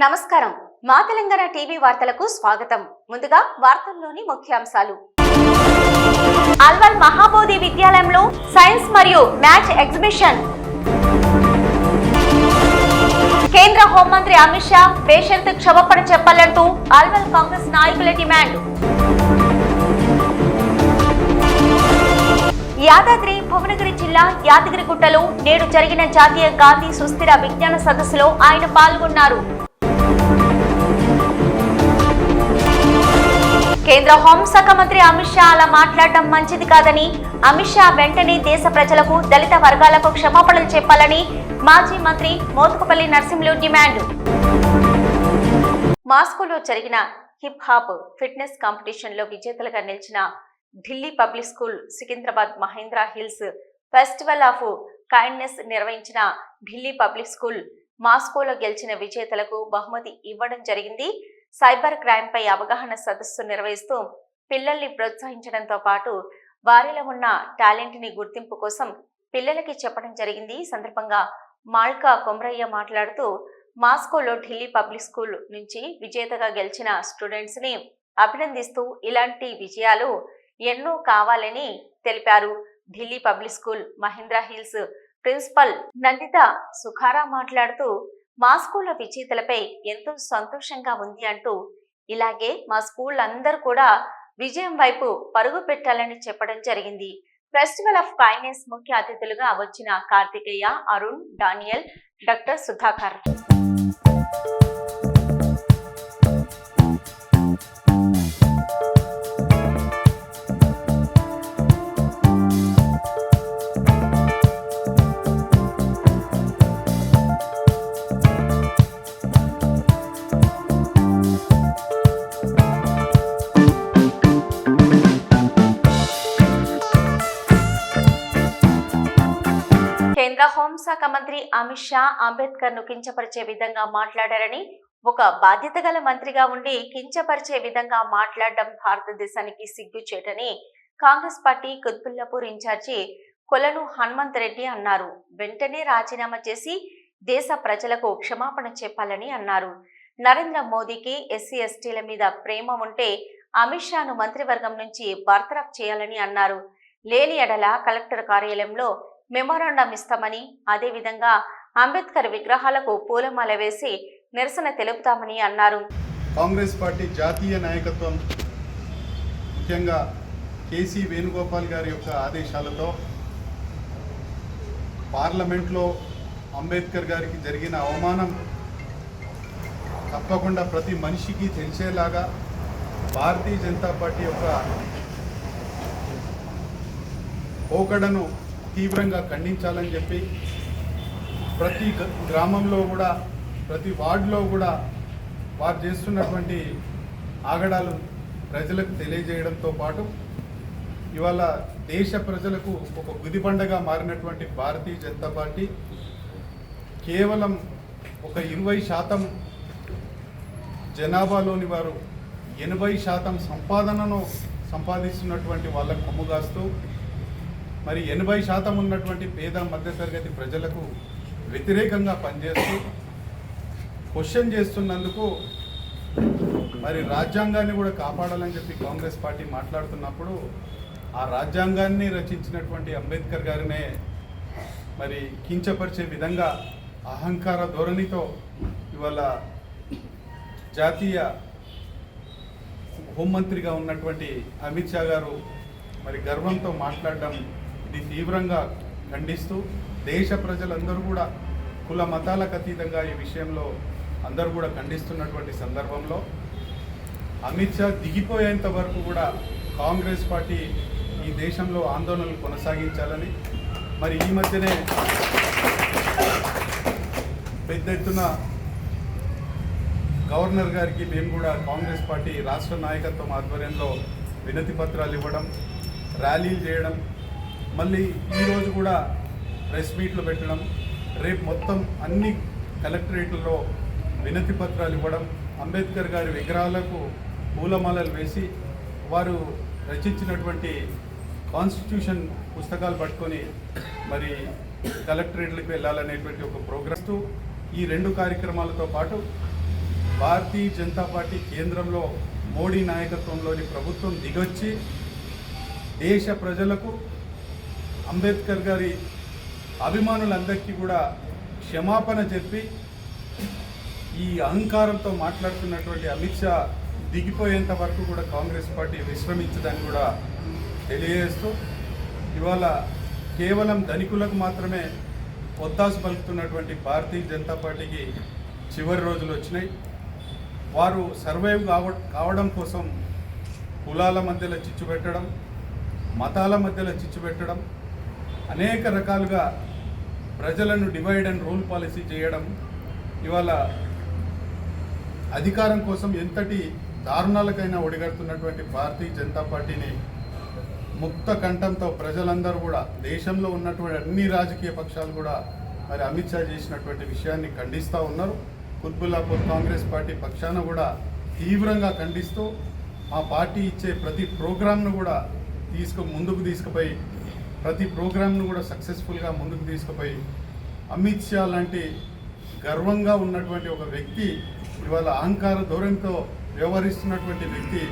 నమస్కారం. మా తెలంగాణ టీవీ వార్తలకు స్వాగతం. ముందుగా వార్తల్లోని ముఖ్యాంశాలు. అల్వాల్ మహాబోధి విద్యాలయంలో సైన్స్ మరియు మ్యాథ్స్ ఎగ్జిబిషన్. కేంద్ర హోంమంత్రి అమిత్ షా బేషరతు క్షమాపణ చెప్పాలంటూ అల్వాల్ కాంగ్రెస్ నాయకుల డిమాండ్. యాదాద్రి భువనగిరి జిల్లా యాదగిరిగుట్టలో నేడు జరిగిన జాతీయ గాంధీ సుస్థిర విజ్ఞాన సదస్సులో ఆయన పాల్గొన్నారు. కేంద్ర హోంశాఖ మంత్రి అమిత్ షా అలా మాట్లాడడం మంచిది కాదని, అమిత్ షా వెంటనే దేశ ప్రజలకు, దళిత వర్గాలకు క్షమాపణలు చెప్పాలని మాజీ మంత్రి మోత్కుపల్లి నరసింహులు డిమాండ్. మాస్కోలో జరిగిన హిప్ హాప్ ఫిట్నెస్ కాంపిటీషన్ లో విజేతలుగా నిలిచిన Delhi public school, Secunderabad Mahendra hills festival of kindness నిర్వహించిన ఢిల్లీ పబ్లిక్ స్కూల్ మాస్కోలో గెలిచిన విజేతలకు బహుమతి ఇవ్వడం జరిగింది. సైబర్ క్రైమ్ పై అవగాహన సదస్సు నిర్వహిస్తూ పిల్లల్ని ప్రోత్సహించడంతో పాటు వారిలో ఉన్న టాలెంట్ ని గుర్తింపు కోసం పిల్లలకి చెప్పడం జరిగింది. ఈ సందర్భంగా మాల్కా కొమరయ్య మాట్లాడుతూ మాస్కోలో ఢిల్లీ పబ్లిక్ స్కూల్ నుంచి విజేతగా గెలిచిన స్టూడెంట్స్ ని అభినందిస్తూ ఇలాంటి విజయాలు ఎన్నో కావాలని తెలిపారు. Delhi public school Mahendra hills principal Nandita Sukhara మాట్లాడుతూ మాస్కోల విజేతలపై ఎంతో సంతోషంగా ఉంది అంటూ, ఇలాగే మా స్కూల్ అందరూ కూడా విజయం వైపు పరుగు పెట్టాలని చెప్పడం జరిగింది. ఫెస్టివల్ ఆఫ్ కైండ్నెస్ ముఖ్య అతిథులుగా వచ్చిన కార్తికేయ, అరుణ్, డానియల్, డాక్టర్ సుధాకర్. కేంద్ర హోంశాఖ మంత్రి అమిత్ షా అంబేద్కర్ ను కించపరిచే విధంగా మాట్లాడారని, ఒక బాధ్యత గల మంత్రిగా ఉండి కించపరిచే విధంగా మాట్లాడడం భారతదేశానికి సిగ్గుచేటని కాంగ్రెస్ పార్టీ కుత్బుల్లాపూర్ ఇన్ఛార్జి కొలను హనుమంత్ రెడ్డి అన్నారు. వెంటనే రాజీనామా చేసి దేశ ప్రజలకు క్షమాపణ చెప్పాలని అన్నారు. నరేంద్ర మోదీకి ఎస్సీ ఎస్టీల మీద ప్రేమ ఉంటే అమిత్ షాను మంత్రివర్గం నుంచి బర్తరఫ్ చేయాలని అన్నారు. లేని ఎడల కలెక్టర్ కార్యాలయంలో మెమోరాండం ఇస్తామని, అదేవిధంగా అంబేద్కర్ విగ్రహాలకు పూలమాల వేసి నిరసన తెలుపుతామని అన్నారు. కాంగ్రెస్ పార్టీ జాతీయ నాయకత్వం ముఖ్యంగా కేసీ వేణుగోపాల్ గారి యొక్క ఆదేశాలతో పార్లమెంట్లో అంబేద్కర్ గారికి జరిగిన అవమానం తప్పకుండా ప్రతి మనిషికి తెలిసేలాగా భారతీయ జనతా పార్టీ యొక్క పోకడను తీవ్రంగా ఖండించాలని చెప్పి ప్రతి గ్రామంలో కూడా, ప్రతి వార్డులో కూడా వారు చేస్తున్నటువంటి ఆగడాలు ప్రజలకు తెలియజేయడంతో పాటు ఇవాళ దేశ ప్రజలకు ఒక గుదిబండగా మారినటువంటి భారతీయ జనతా పార్టీ కేవలం ఒక 20% జనాభాలోని వారు 80% సంపాదనను సంపాదిస్తున్నటువంటి వాళ్ళకు కొమ్ముగాస్తూ, మరి 80% ఉన్నటువంటి పేద మధ్యతరగతి ప్రజలకు వ్యతిరేకంగా పనిచేస్తూ క్వశ్చన్ చేస్తున్నందుకు మరి రాజ్యాంగాన్ని కూడా కాపాడాలని చెప్పి కాంగ్రెస్ పార్టీ మాట్లాడుతున్నప్పుడు ఆ రాజ్యాంగాన్ని రచించినటువంటి అంబేద్కర్ గారినే మరి కించపరిచే విధంగా అహంకార ధోరణితో ఇవాళ జాతీయ హోంమంత్రిగా ఉన్నటువంటి అమిత్ షా గారు మరి గర్వంతో మాట్లాడడం ఇది తీవ్రంగా ఖండిస్తూ, దేశ ప్రజలందరూ కూడా కుల మతాలకు అతీతంగా ఈ విషయంలో అందరూ కూడా ఖండిస్తున్నటువంటి సందర్భంలో అమిత్ షా దిగిపోయేంత వరకు కూడా కాంగ్రెస్ పార్టీ ఈ దేశంలో ఆందోళనలు కొనసాగించాలని, మరి ఈ మధ్యనే పెద్ద ఎత్తున గవర్నర్ గారికి మేము కూడా కాంగ్రెస్ పార్టీ రాష్ట్ర నాయకత్వం ఆధ్వర్యంలో వినతి పత్రాలు ఇవ్వడం, ర్యాలీలు చేయడం, మళ్ళీ ఈరోజు కూడా ప్రెస్ మీట్లు పెట్టడం, రేపు మొత్తం అన్ని కలెక్టరేట్లలో వినతి పత్రాలు ఇవ్వడం, అంబేద్కర్ గారి విగ్రహాలకు పూలమాలలు వేసి వారు రచించినటువంటి కాన్స్టిట్యూషన్ పుస్తకాలు పట్టుకొని మరి కలెక్టరేట్లకు వెళ్ళాలనేటువంటి ఒక ప్రోగ్రెస్ ఈ రెండు కార్యక్రమాలతో పాటు భారతీయ జనతా పార్టీ కేంద్రంలో మోడీ నాయకత్వంలోని ప్రభుత్వం దిగొచ్చి దేశ ప్రజలకు అంబేద్కర్ గారి అభిమానులందరికీ కూడా క్షమాపణ చెప్పి ఈ అహంకారంతో మాట్లాడుతున్నటువంటి అమిత్ షా దిగిపోయేంత వరకు కూడా కాంగ్రెస్ పార్టీ విశ్రమించదని కూడా తెలియజేస్తూ ఇవాళ కేవలం ధనికులకు మాత్రమే ఒత్తాసు పలుకుతున్నటువంటి భారతీయ జనతా పార్టీకి చివరి రోజులు వచ్చినాయి. వారు సర్వైవ్ కావడం కోసం కులాల మధ్యలో చిచ్చు పెట్టడం, మతాల మధ్యలో చిచ్చు పెట్టడం, అనేక రకాలుగా ప్రజలను డివైడ్ అండ్ రూల్ పాలసీ చేయడం, ఇవాళ అధికారం కోసం ఎంతటి దారుణాలకైనా ఒడిగడుతున్నటువంటి భారతీయ జనతా పార్టీని ముక్త కంఠంతో ప్రజలందరూ కూడా, దేశంలో ఉన్నటువంటి అన్ని రాజకీయ పక్షాలు కూడా మరి అమిత్ షా చేసినటువంటి విషయాన్ని ఖండిస్తూ ఉన్నారు. కుత్బుల్లాపూర్ కాంగ్రెస్ పార్టీ పక్షాన కూడా తీవ్రంగా ఖండిస్తూ మా పార్టీ ఇచ్చే ప్రతి ప్రోగ్రామ్ను కూడా ముందుకు తీసుకుపోయి ప్రతి ప్రోగ్రామ్ను కూడా సక్సెస్ఫుల్గా ముందుకు తీసుకుపోయి అమిత్ షా లాంటి గర్వంగా ఉన్నటువంటి ఒక వ్యక్తి ఇవాళ అహంకార ధోరణితో వ్యవహరిస్తున్నటువంటి వ్యక్తి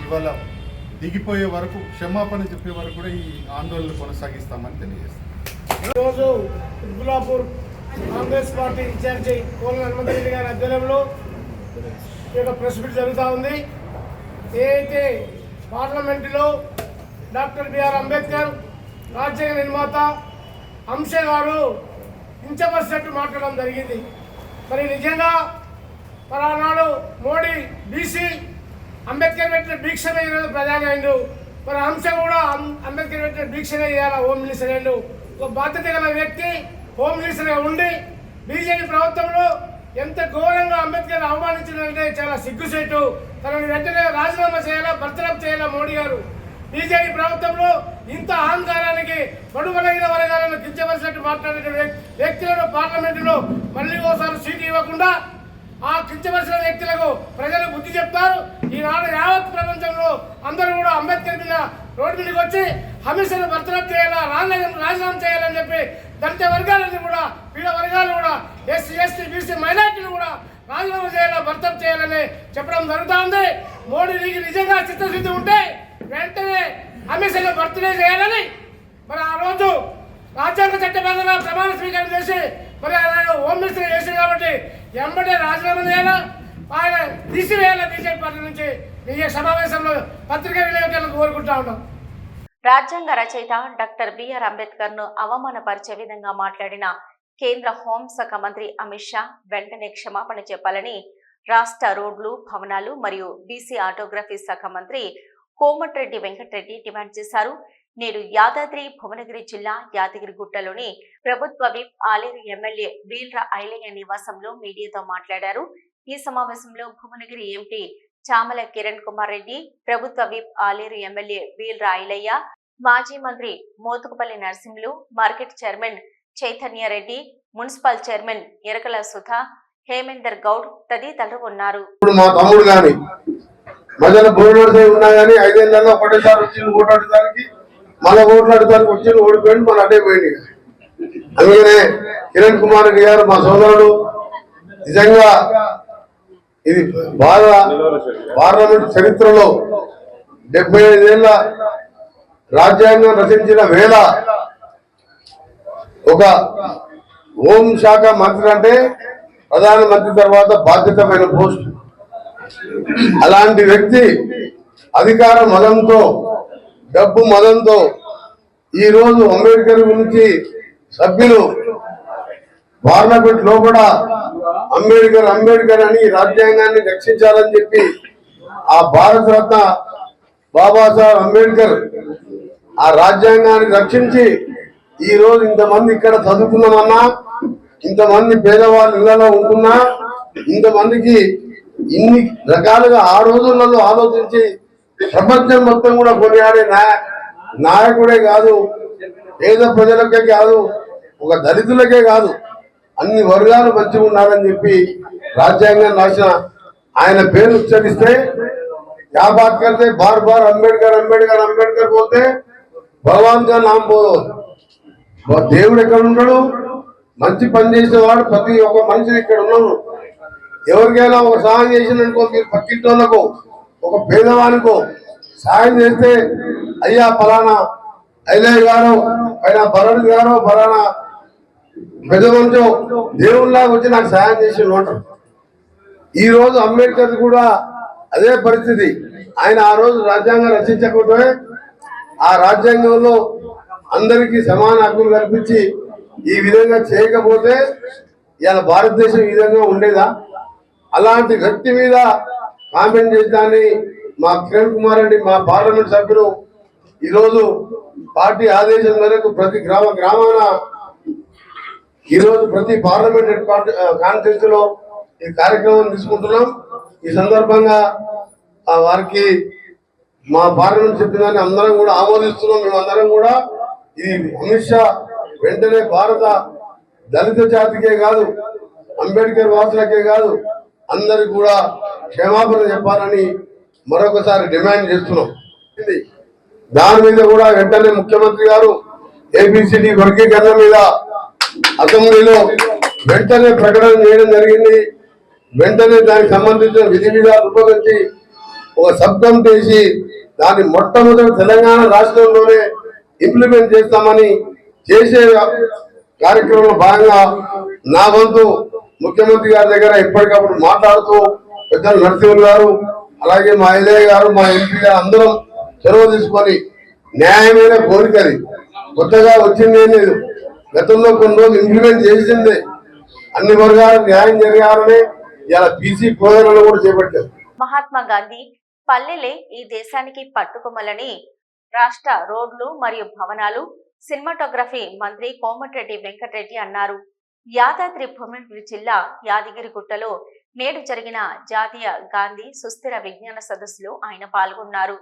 ఇవాళ దిగిపోయే వరకు, క్షమాపణ చెప్పే వరకు కూడా ఈ ఆందోళన కొనసాగిస్తామని తెలియజేస్తాం. ఈరోజు కుత్బుల్లాపూర్ కాంగ్రెస్ పార్టీ ఇన్ఛార్జి కోన హనుమంతరెడ్డి గారి ఆధ్వర్యంలో ఈ యొక్క ప్రెస్ మీట్ జరుగుతూ ఉంది. ఏదైతే పార్లమెంటులో డాక్టర్ బిఆర్ అంబేద్కర్ రాజ్యాంగ నిర్మాత అంశ గారు కించపరిచినట్టు మాట్లాడడం జరిగింది. మరి నిజంగా ఆనాడు మోడీ బీసీ అంబేద్కర్ పెట్టిన భిక్షమే ఈరోజు ప్రధాని అయిండు. మరి అంశ కూడా అంబేద్కర్ పెట్టిన భిక్షనే చేయాలి హోమ్ మినిస్టర్ అయిండు. ఒక బాధ్యత గల వ్యక్తి హోమ్ మినిస్టర్గా ఉండి బీజేపీ ప్రభుత్వంలో ఎంత ఘోరంగా అంబేద్కర్ అవమానించిందంటే చాలా సిగ్గుసేటు. తనని వెంటనే రాజీనామా చేయాలా, బర్తరఫ్ చేయాలా మోడీ గారు. బీజేపీ ప్రభుత్వంలో ఇంత అహంకారానికి బడుబలైన వర్గాలను కించవలసినట్టు మాట్లాడే వ్యక్తులను పార్లమెంటులో మళ్ళీ ఓసారి సీటు ఇవ్వకుండా ఆ కించవలసిన వ్యక్తులకు ప్రజలు బుద్ధి చెప్తారు. ఈనాడు యావత్ ప్రపంచంలో అందరూ కూడా అంబేద్కర్ మీద రోడ్డు మీదకి వచ్చి హమీషను బర్తరఫ్ చేయాలా, రాజీనామా చేయాలని చెప్పి దళిత వర్గాలను కూడా, పీడ వర్గాలు కూడా, ఎస్సీ ఎస్టీ బీసీ మైనార్టీలు కూడా రాజీనామా చేయాలా, బర్తరఫ్ చేయాలని చెప్పడం జరుగుతూ ఉంది. మోడీకి నిజంగా చిత్తశుద్ధి ఉంటే వెంటనే హమీషను బర్త్డే చేయాలని మరి ఆ రోజు రాజ్యాంగ చట్టబద్ధంగా ప్రమాణ స్వీకారం చేసి మరి ఆయన హోమ్ మినిస్టర్ చేసింది కాబట్టి ఎంబడే రాజీనామా చేయాలా, ఆయన తీసివేయాలా బీజేపీ పార్టీ నుంచి. ఈ సమావేశంలో పత్రికా విలేకరులకు కోరుకుంటా ఉన్నాం. రాజ్యాంగ రచయిత డాక్టర్ బిఆర్ అంబేద్కర్ ను అవమానపరిచే విధంగా మాట్లాడిన కేంద్ర హోంశాఖ మంత్రి అమిత్ షా వెంటనే క్షమాపణ చెప్పాలని రాష్ట్ర రోడ్లు, భవనాలు మరియు బీసీ ఆటోగ్రఫీ శాఖ మంత్రి కోమటిరెడ్డి వెంకటరెడ్డి డిమాండ్ చేశారు. నేడు యాదాద్రి భువనగిరి జిల్లా యాదగిరిగుట్టలోని ప్రభుత్వ విప్ ఆలేరు ఎమ్మెల్యే వీల్ర ఐలయ్య నివాసంలో మీడియాతో మాట్లాడారు. ఈ సమావేశంలో భువనగిరి ఎంపీ చామల కిరణ్ కుమార్ రెడ్డి, ప్రభుత్వ విప్ ఆలేరు ఎమ్మెల్యే వీల్ర ఐలయ్య, మాజీ మంత్రి Mothukupalli Narasimhulu, market chairman Chaitanya Reddy, municipal chairman Yerukala Sudha, Hemender Goud తదితరులు ఉన్నారు. మధ్యలో బోర్డు ఉన్నా కానీ 5 ఏళ్లలో ఒకటేసారి వచ్చింది ఓటాడడానికి, మళ్ళీ ఓట్లాడడానికి వచ్చింది, ఓడిపోయింది, మన అడ్డే పోయింది. అందుకనే కిరణ్ కుమార్ రెడ్డి గారు మా సోదరుడు, నిజంగా ఇది బాగా పార్లమెంట్ చరిత్రలో 75 ఏళ్ల రాజ్యాంగం రచించిన వేళ ఒక హోం శాఖ మంత్రి అంటే ప్రధానమంత్రి తర్వాత బాధ్యతమైన పోస్ట్. అలాంటి వ్యక్తి అధికార మదంతో, డబ్బు మదంతో ఈరోజు అంబేద్కర్ గురించి సభ్యులు పార్లమెంట్ లోపల అంబేద్కర్ అని రాజ్యాంగాన్ని రక్షించాలని చెప్పి ఆ భారత రత్న బాబాసాహెబ్ అంబేద్కర్ ఆ రాజ్యాంగాన్ని రక్షించి ఈ రోజు ఇంతమంది ఇక్కడ చదువుకున్నామన్నా, ఇంతమంది పేదవాళ్ళు ఇళ్లలో ఉంటున్నా, ఇంతమందికి ఇన్ని రకాలుగా ఆ రోజులలో ఆలోచించి ప్రపంచం మొత్తం కూడా కొనియాడే నాయకుడే కాదు, పేద ప్రజలకే కాదు, ఒక దళితులకే కాదు, అన్ని వర్గాలు మంచిగా ఉండాలని చెప్పి రాజ్యాంగం రాసిన ఆయన పేరు ఉచ్చరిస్తే क्या बात करते बार बार अंबेडकर अंबेडकर अंबेडकर बोलते भगवान का नाम बोलो. దేవుడు ఎక్కడ ఉన్నాడు, మంచి పని చేసేవాడు ప్రతి ఒక్క మనిషి ఇక్కడ ఉన్నాడు. ఎవరికైనా ఒక సహాయం చేసిననుకో, మీరు పక్కింటి వాళ్ళకో ఒక పేదవానికో సహాయం చేస్తే, అయ్యా ఫలానా ఐలయ్య గారు, పైన భరణి గారు, ఫలానా పెద్ద మనిషి దేవుళ్ళలాగా వచ్చి నాకు సహాయం చేసి ఉంటారు. ఈ రోజు అంబేద్కర్ కూడా అదే పరిస్థితి. ఆయన ఆ రోజు రాజ్యాంగం రచించకపోతే ఆ రాజ్యాంగంలో అందరికీ సమాన హక్కులు కల్పించి ఈ విధంగా చేయకపోతే ఇలా భారతదేశం ఈ విధంగా ఉండేదా? అలాంటి వ్యక్తి మీద కామెంట్ చేద్దాన్ని మా కిరణ్ కుమార్ రెడ్డి, మా పార్లమెంట్ సభ్యులు ఈరోజు పార్టీ ఆదేశం మేరకు ప్రతి గ్రామాన ఈరోజు ప్రతి పార్లమెంట్ కాన్ఫరెన్స్ లో ఈ కార్యక్రమం తీసుకుంటున్నాం. ఈ సందర్భంగా వారికి మా పార్లమెంట్ చెప్పిన అందరం కూడా ఆమోదిస్తున్నాం. మేమందరం కూడా ఈ అమిత్ షా వెంటనే భారత దళిత జాతికే కాదు, అంబేద్కర్ వాసులకే కాదు, అందరికి కూడా క్షమాపణ చెప్పాలని మరొకసారి డిమాండ్ చేస్తున్నాం. దాని మీద కూడా వెంటనే ముఖ్యమంత్రి గారు ఏబిసిడి వర్గీకరణ మీద అసెంబ్లీలో వెంటనే ప్రకటన చేయడం జరిగింది. వెంటనే దానికి సంబంధించిన విధి విధాలు రూపొందించి ఒక సబ్ కమిటీ వేసి దాన్ని మొట్టమొదటి తెలంగాణ రాష్ట్రంలోనే ఇంప్లిమెంట్ చేస్తామని చేసే కార్యక్రమంలో భాగంగా నా వంతు ముఖ్యమంత్రి గారి దగ్గర ఎప్పటికప్పుడు మాట్లాడుతూ పెద్దలు నరసింహ గారు, అలాగే మా ఐలయ్య గారు, మా ఎంపీ గారు అందరం చొరవ తీసుకొని న్యాయమైన కోరికది, కొత్తగా వచ్చిందేం లేదు, గతంలో కొన్ని రోజులు ఇంప్లిమెంట్ చేసిందే, అన్ని వర్గాలు న్యాయం జరగాలని ఇలా బీసీ ప్రోగ్రాంలు కూడా చేపట్టారు. మహాత్మా గాంధీ పల్లెలే ఈ దేశానికి పట్టుకొమ్మలని రాష్ట్ర రోడ్లు మరియు భవనాలు సినిమాటోగ్రఫీ మంత్రి కోమటిరెడ్డి వెంకటరెడ్డి అన్నారు. యాదాద్రి భువనగిరి జిల్లా యాదగిరిగుట్టలో నేడు జరిగిన జాతీయ గాంధీ సుస్థిర విజ్ఞాన సదస్సులో ఆయన పాల్గొన్నారు.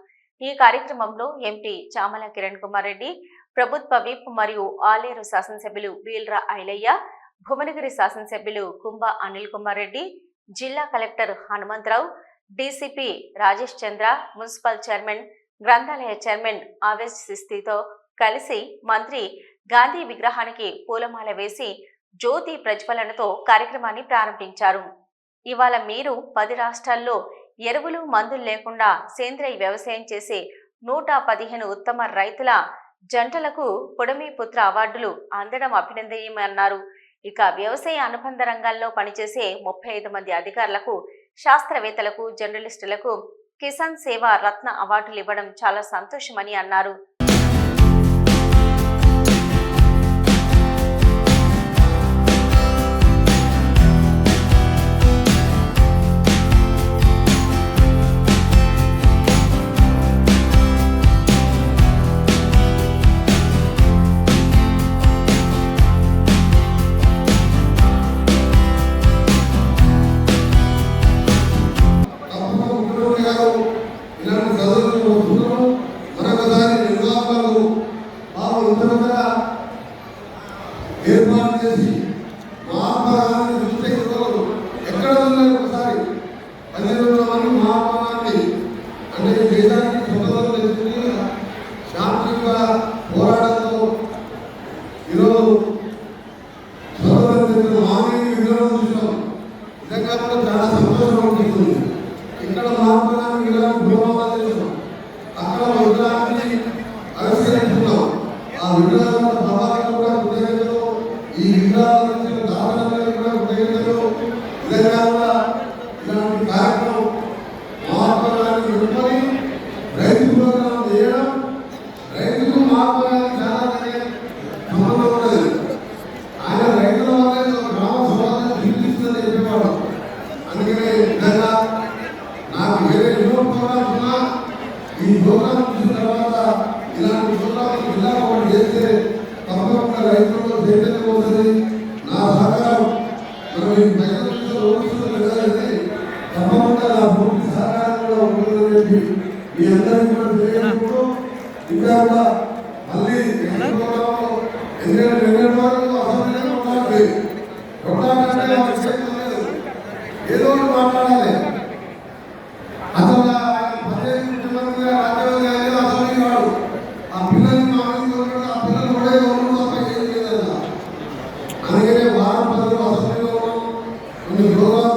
ఈ కార్యక్రమంలో ఎంపీ చామల కిరణ్ కుమార్ రెడ్డి, ప్రభుత్వ విప్ మరియు ఆలేరు శాసనసభ్యులు వీల్రా ఐలయ్య, భువనగిరి శాసనసభ్యులు కుంభ అనిల్ కుమార్ రెడ్డి, జిల్లా కలెక్టర్ హనుమంతరావు, డీసీపీ రాజేష్ చంద్ర, మున్సిపల్ చైర్మన్, గ్రంథాలయ చైర్మన్ ఆవేశ్ సిస్తితో కలిసి మంత్రి గాంధీ విగ్రహానికి పూలమాల వేసి జ్యోతి ప్రజ్వలనతో కార్యక్రమాన్ని ప్రారంభించారు. ఇవాళ మీరు 10 రాష్ట్రాల్లో ఎరువులు మందులు లేకుండా సేంద్రియ వ్యవసాయం చేసే 115 ఉత్తమ రైతుల జంటలకు పుడమి పుత్ర అవార్డులు అందడం అభినందనీయమన్నారు. ఇక వ్యవసాయ అనుబంధ రంగాల్లో పనిచేసే 35 మంది అధికారులకు, శాస్త్రవేత్తలకు, జర్నలిస్టులకు కిసాన్ సేవా రత్న అవార్డులు ఇవ్వడం చాలా సంతోషమని అన్నారు. ఏర్పాటు చేసి మహాత్మా గాంధీ చూస్తే ఎక్కడ ఉన్నారు ఒకసారి 12 మంది మహాత్మా గాంధీ అంటే దేశానికి స్వతంత్రం తెచ్చుకుని శాంతియుత పోరాటంతో ఈరోజు స్వతంత్రం తెచ్చిన మానవీయ విగ్రహం చూసాం. నిజంగా కూడా చాలా సంతోషం అనిపిస్తుంది. ఇక్కడ మహాత్మా గాంధీ విగ్రహం భూమాలు చేసాం, అక్కడ విగ్రహాన్ని ఆవిష్కరించుకున్నాం. ఆ విగ్రహాల ప్రభావం కూడా కృతజ్ఞతలు, ఈ విగ్రహాల దారుణాలు కూడా కృతజ్ఞతలు. నిజంగా ఇలాంటి కార్యక్రమం మహాత్మా గాంధీ పెట్టుకొని రైతు ప్రోగ్రాం చేయడం, రైతుకు మహాత్మా గాంధీ చాలా సంబంధం ఉండదు. ఆయన రైతుల వల్లే గ్రామ సమాజం జీవిస్తుందని చెప్పేవాడు. అందుకనే నిజంగా నాకు వేరే ఎన్నో ప్రోగ్రామ్స్ ఉన్నా ఈ ప్రోగ్రాం చూసిన తర్వాత ఇలాంటి ప్రోగ్రాం జిల్లా ఒకటి చేస్తే తప్పకుండా రైతుల్లో చైతన్యం వస్తుంది. నా సహకారం మనం ఈ తప్పకుండా నా పూర్తి సహకారం కూడా ఉంటుందని చెప్పి మీ అందరికీ కూడా తెలియజేస్తూ ఇంకా కూడా మళ్ళీ ఎందుకంటే అసెంబ్లీలో ఉండాలి, ఏదో ఒకటి మాట్లాడాలి. అసలు ముఖ్యమంత్రి రాజ్యాంగం అసెంబ్లీ వాడు ఆ పిల్లల్ని మాట్లాడుతూ ఆ పిల్లలు కూడా ఎవరు తప్ప ఏం లేదన్న. అందుకనే వారం 10 అసెంబ్లీలో కొన్ని ప్రోగ్రాం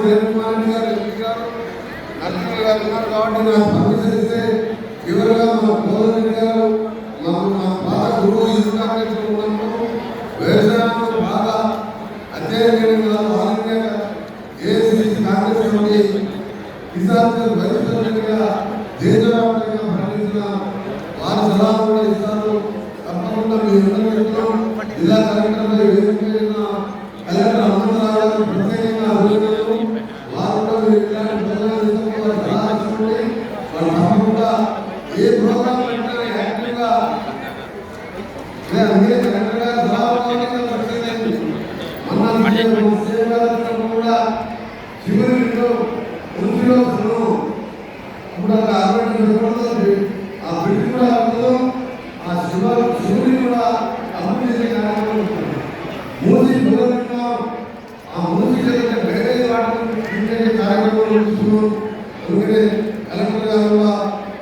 కిరణ్ కుమార్ రెడ్డి గారు ఎంపీ గారు నరసింహ గారు ఉన్నారు కాబట్టి నాకు పర్మిషన్ ఇస్తే చివరిగా మా గోవింద్ రెడ్డి గారు మా బాగా గురువు ఉన్నప్పుడు వ్యవసాయంలో బాగా అధ్యయనం చేయడం కాదు all India AICC Congress committee కిసాన్ వైద్యులుగా దేశవ్యాప్తంగా ప్రకటించిన వారి సలహాలు కూడా ఇస్తారు. తప్పకుండా మీ అందరూ చెప్తున్నాం. జిల్లా కలెక్టర్పై వేదిక కలెక్టర్ హనుమంతరావు గారు ప్రత్యేకంగా అభినందనలు. వారు కూడా మీరు ఇలాంటి ప్రోగ్రాం సలహా తీసుకోండి. వాళ్ళు తప్పకుండా ఏ ప్రోగ్రాం పెట్టినా యాక్టివ్గా కలెక్టర్గా సలహా కూడా శివరిలో వృత్తిలో కూడా ఆ బిడ్డ కూడా ఆ శివుని కూడా అభివృద్ధి చేసే కార్యక్రమం మూసి ఆ మూసి వేరే వాటి కార్యక్రమాలు చూస్తున్నాం. అందుకనే కలెక్టర్ గారు కూడా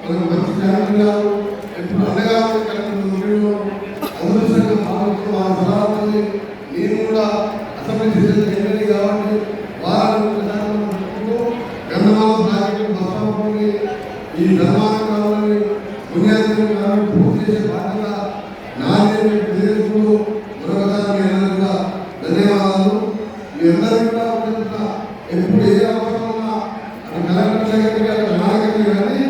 మనకు మంచి కలెక్టర్ గారు ఎప్పుడు అండగా కలెక్టర్ అదృష్టంగా భావిస్తూ ఆ సలహాలని నేను కూడా అసెంబ్లీ చేసేది కాబట్టి వారాలు గంధమాల ప్రాజెక్టు బస్సాపుని ఈ నిర్మాణం కావాలని పుణ్యాత్మకం కావాలని పూర్తి చేసే బాధ్యత నాది ప్రదేశంలో మరొకసారి మీ అందరూ కూడా ధన్యవాదాలు. మీ అందరికీ కూడా ఎప్పుడు ఏ అవసరం ఉన్నా అది కలెక్టర్ సెక్రటరీ గారు నాయకులు కానీ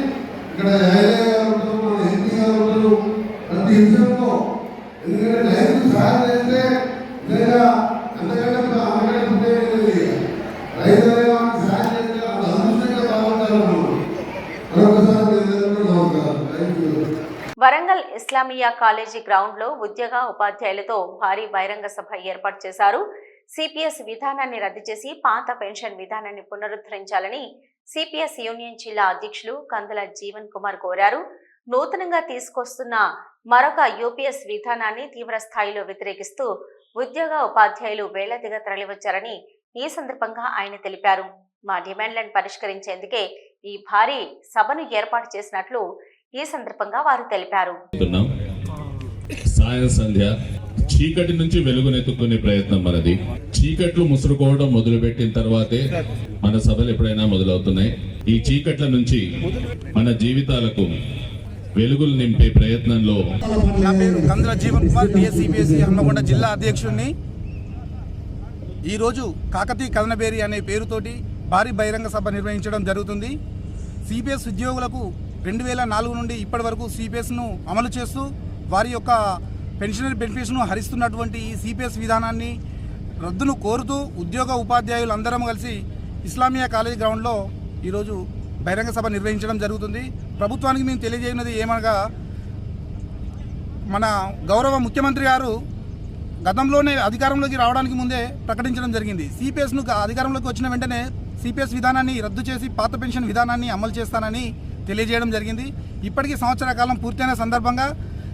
ఇక్కడ ఎమ్మెల్యే గారు ఉంటారు, మన ఎంపీ గారు ఉంటారు. ప్రతి విషయంలో ఎందుకంటే రైతు సహాయం చేస్తే లేదా అంతకంటే రైతు సహాయం చేస్తే అది అదృష్టంగా బాగుంటారు. మరొకసారి నమస్కారం. Thank you. Warangal Islamia college ground లో ఉద్యోగ ఉపాధ్యాయులతో భారీ బహిరంగ సభ ఏర్పాటు చేశారు. సిపిఎస్ విధానాన్ని రద్దు చేసి పాత పెన్షన్ విధానాన్ని పునరుద్ధరించాలని సిపిఎస్ యూనియన్ జిల్లా అధ్యక్షులు కందుల జీవన్ కుమార్ కోరారు. నూతనంగా తీసుకొస్తున్న మరొక యూపీఎస్ విధానాన్ని తీవ్ర స్థాయిలో వ్యతిరేకిస్తూ ఉద్యోగ ఉపాధ్యాయులు వేలదిగా తరలివచ్చారని ఈ సందర్భంగా ఆయన తెలిపారు. మా డిమాండ్లను పరిష్కరించేందుకే ఈ భారీ సభను ఏర్పాటు చేసినట్లు ఈ సందర్భంగా వారు తెలిపారు. సాయం సంధ్య చీకటి నుంచి వెలుగునెత్తుకునే ప్రయత్నం మనది. చీకట్లు ముసురుకోవడం మొదలుపెట్టిన తర్వాతే మన సభలు ఎప్పుడైనా మొదలవుతున్నాయి. ఈ చీకట్ల నుంచి మన జీవితాలకు వెలుగులు నింపే ప్రయత్నంలో నా పేరు కందుల జీవన్ కుమార్, టీఎస్సీపీఎస్సీ హన్మకొండ జిల్లా అధ్యక్షుడిని. ఈరోజు కాకతీయ కథనబేరి అనే పేరుతోటి భారీ బహిరంగ సభ నిర్వహించడం జరుగుతుంది. సిపిఎస్ ఉద్యోగులకు 2004 నుండి ఇప్పటి వరకు సిపిఎస్ను అమలు చేస్తూ వారి యొక్క పెన్షనరీ బెనిఫిట్స్ను హరిస్తున్నటువంటి ఈ సిపిఎస్ విధానాన్ని రద్దును కోరుతూ ఉద్యోగ ఉపాధ్యాయులు అందరం కలిసి ఇస్లామియా కాలేజ్ గ్రౌండ్లో ఈరోజు బహిరంగ సభ నిర్వహించడం జరుగుతుంది. ప్రభుత్వానికి మేము తెలియజేయనది ఏమనగా, మన గౌరవ ముఖ్యమంత్రి గారు గతంలోనే అధికారంలోకి రావడానికి ముందే ప్రకటించడం జరిగింది. సిపిఎస్ను అధికారంలోకి వచ్చిన వెంటనే సిపిఎస్ విధానాన్ని రద్దు చేసి పాత పెన్షన్ విధానాన్ని అమలు చేస్తానని తెలియజేయడం జరిగింది. ఇప్పటికీ సంవత్సర కాలం పూర్తయిన సందర్భంగా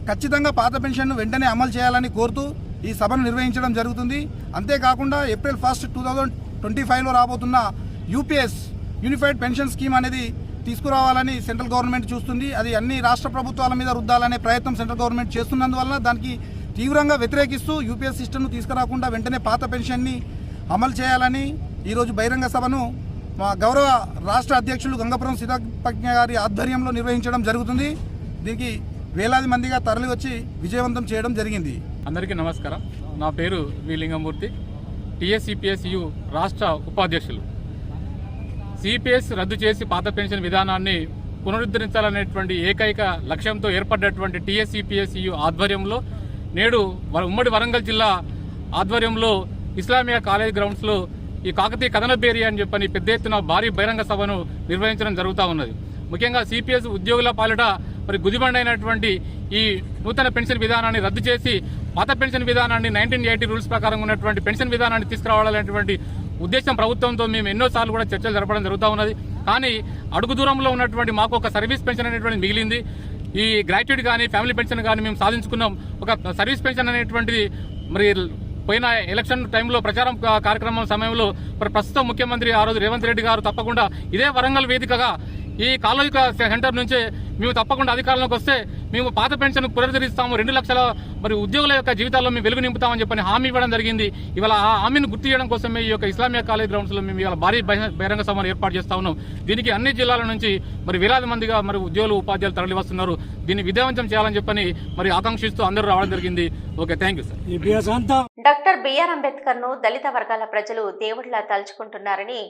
ఖచ్చితంగా పాత పెన్షన్ను వెంటనే అమలు చేయాలని కోరుతూ ఈ సభను నిర్వహించడం జరుగుతుంది. అంతేకాకుండా ఏప్రిల్ 1, 2025లో రాబోతున్న యూపీఎస్ యూనిఫైడ్ పెన్షన్ స్కీమ్ అనేది తీసుకురావాలని సెంట్రల్ గవర్నమెంట్ చూస్తుంది. అది అన్ని రాష్ట్ర ప్రభుత్వాల మీద రుద్దాలనే ప్రయత్నం సెంట్రల్ గవర్నమెంట్ చేస్తున్నందువల్ల దానికి తీవ్రంగా వ్యతిరేకిస్తూ యూపీఎస్ సిస్టమ్ను తీసుకురాకుండా వెంటనే పాత పెన్షన్ని అమలు చేయాలని ఈరోజు బహిరంగ సభను మా గౌరవ రాష్ట్ర అధ్యక్షులు గంగపురం సీతాపజ్ఞ గారి ఆధ్వర్యంలో నిర్వహించడం జరుగుతుంది. దీనికి వేలాది మందిగా తరలి వచ్చి విజయవంతం చేయడం జరిగింది. అందరికీ నమస్కారం. నా పేరు వి లింగమూర్తి, టీఎస్సీపీఎస్యు రాష్ట్ర ఉపాధ్యక్షులు. సిపిఎస్ రద్దు చేసి పాత పెన్షన్ విధానాన్ని పునరుద్ధరించాలనేటువంటి ఏకైక లక్ష్యంతో ఏర్పడినటువంటి టీఎస్సీపీఎస్యు ఆధ్వర్యంలో నేడు ఉమ్మడి వరంగల్ జిల్లా ఆధ్వర్యంలో ఇస్లామియా కాలేజ్ గ్రౌండ్స్లో ఈ కాకతీయ కథనబేరి అని చెప్పని పెద్ద ఎత్తున భారీ బహిరంగ సభను నిర్వహించడం జరుగుతూ ఉన్నది. ముఖ్యంగా సిపిఎస్ ఉద్యోగుల పాలిట మరి గుదిబండ అయినటువంటి ఈ నూతన పెన్షన్ విధానాన్ని రద్దు చేసి పాత పెన్షన్ విధానాన్ని 1980 రూల్స్ ప్రకారం ఉన్నటువంటి పెన్షన్ విధానాన్ని తీసుకురావాలనేటువంటి ఉద్దేశం ప్రభుత్వంతో మేము ఎన్నోసార్లు కూడా చర్చలు జరపడం జరుగుతూ ఉన్నది. కానీ అడుగు దూరంలో ఉన్నటువంటి మాకు ఒక సర్వీస్ పెన్షన్ అనేటువంటి మిగిలింది. ఈ గ్రాట్యుటీ కానీ ఫ్యామిలీ పెన్షన్ కానీ మేము సాధించుకున్నాం. ఒక సర్వీస్ పెన్షన్ అనేటువంటిది మరి పోయిన ఎలక్షన్ టైంలో ప్రచారం కార్యక్రమం సమయంలో ప్రస్తుత ముఖ్యమంత్రి ఆ రోజు రేవంత్ రెడ్డి గారు తప్పకుండా ఇదే వరంగల్ వేదికగా ఈ కాలేజ్ సెంటర్ నుంచే మేము తప్పకుండా అధికారంలోకి వస్తే మేము పాత పెన్షన్ పునరుద్ధరిస్తాము, 2 లక్షల మరి ఉద్యోగుల యొక్క జీవితాల్లో మేము వెలుగు నింపుతామని చెప్పని హామీ ఇవ్వడం జరిగింది. ఇవాళ ఆ హామీని గుర్తు చేయడం కోసమే ఈ యొక్క ఇస్లామియా కాలేజ్ గ్రౌండ్స్ లో మేము ఇవాళ భారీ బహిరంగ సభను ఏర్పాటు చేస్తా ఉన్నాం. దీనికి అన్ని జిల్లాల నుంచి మరి వేలాది మందిగా మరి ఉద్యోగులు ఉపాధ్యాయులు తరలి వస్తున్నారు. దీన్ని విజయవంతం చేయాలని చెప్పని మరి ఆకాంక్షిస్తూ అందరూ రావడం జరిగింది. Okay, thank you sir. Doctor BR Ambedkar ను దళిత వర్గాల ప్రజలు దేవుడిలా తలుచుకుంటున్నారని,